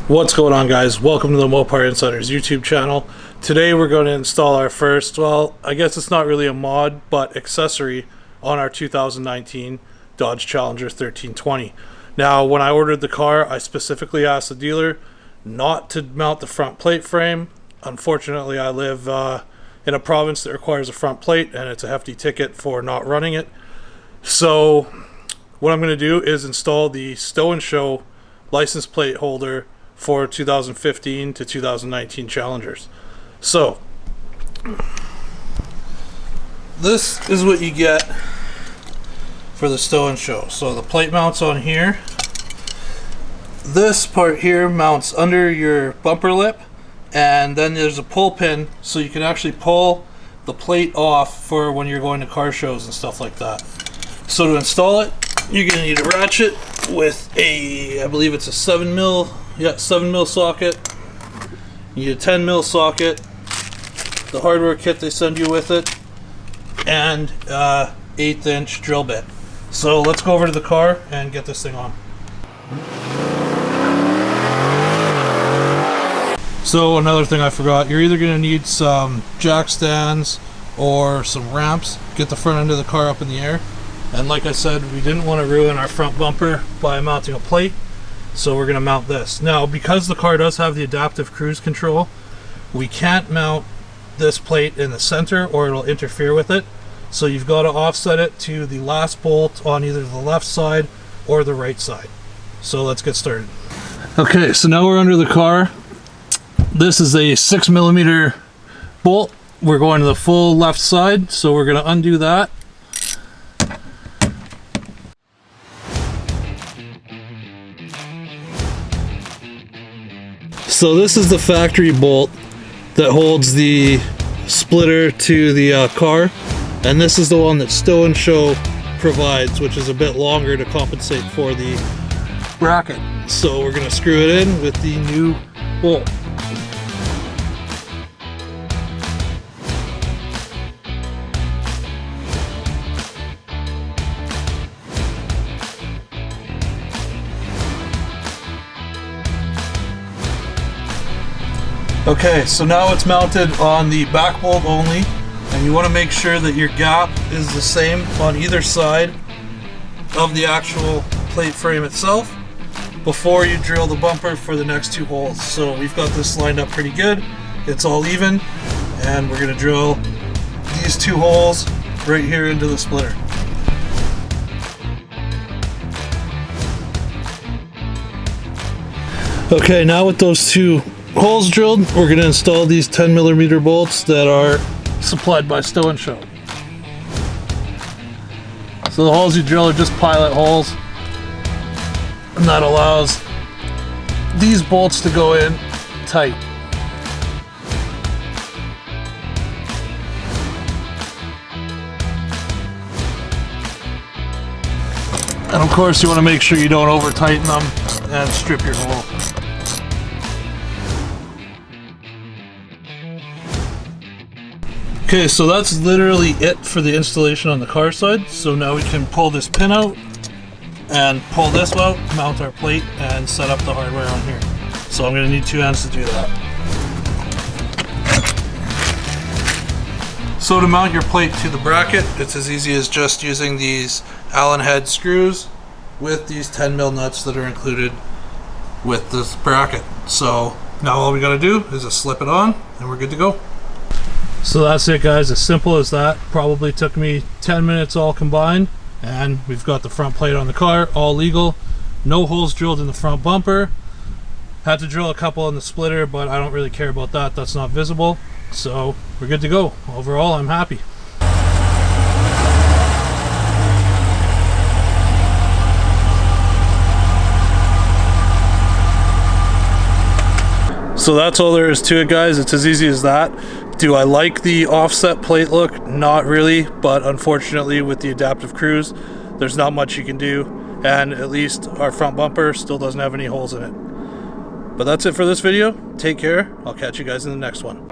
What's going on, guys? Welcome to the Mopar Insiders YouTube channel. Today we're going to install our first, well, I guess it's not really a mod, but accessory on our 2019 Dodge Challenger 1320. Now, when I ordered the car, I specifically asked the dealer not to mount the front plate frame. Unfortunately, I live in a province that requires a front plate, and it's a hefty ticket for not running it. So what I'm going to do is install the STO N SHO license plate holder for 2015 to 2019 Challengers. So this is what you get for the STO N SHO. So the plate mounts on here. This part here mounts under your bumper lip, and then there's a pull pin so you can actually pull the plate off for when you're going to car shows and stuff like that. So to install it, you're going to need a ratchet with a, I believe it's a 7 mil socket. You need a 10 mil socket, the hardware kit they send you with it, and 1/8 inch drill bit. So let's go over to the car and get this thing on. So another thing I forgot, you're either going to need some jack stands or some ramps. Get the front end of the car up in the air. And like I said, we didn't want to ruin our front bumper by mounting a plate, so we're going to mount this. Now, because the car does have the adaptive cruise control, we can't mount this plate in the center or it'll interfere with it. So you've got to offset it to the last bolt on either the left side or the right side. So let's get started. Okay, so now we're under the car. This is a 6mm bolt. We're going to the full left side, so we're going to undo that. So this is the factory bolt that holds the splitter to the car, and this is the one that STO N SHO provides, which is a bit longer to compensate for the bracket. So we're going to screw it in with the new bolt. Okay, so now it's mounted on the back bolt only, and you want to make sure that your gap is the same on either side of the actual plate frame itself before you drill the bumper for the next two holes. So we've got this lined up pretty good. It's all even, and we're going to drill these two holes right here into the splitter. Okay, now with those two holes drilled, we're going to install these 10mm bolts that are supplied by STO N SHO. So the holes you drill are just pilot holes, and that allows these bolts to go in tight. And of course you want to make sure you don't over tighten them and strip your hole. Okay, so that's literally it for the installation on the car side. So now we can pull this pin out and pull this out, mount our plate, and set up the hardware on here. So I'm going to need two hands to do that. So to mount your plate to the bracket, it's as easy as just using these Allen head screws with these 10mm nuts that are included with this bracket. So now all we got to do is just slip it on and we're good to go. So that's it, guys, as simple as that. Probably took me 10 minutes all combined, and we've got the front plate on the car, all legal. No holes drilled in the front bumper. Had to drill a couple in the splitter, but I don't really care about that. That's not visible. So we're good to go. Overall, I'm happy. So that's all there is to it, guys. It's as easy as that. Do I like the offset plate look? Not really, but unfortunately with the adaptive cruise, there's not much you can do, and at least our front bumper still doesn't have any holes in it. But that's it for this video. Take care. I'll catch you guys in the next one.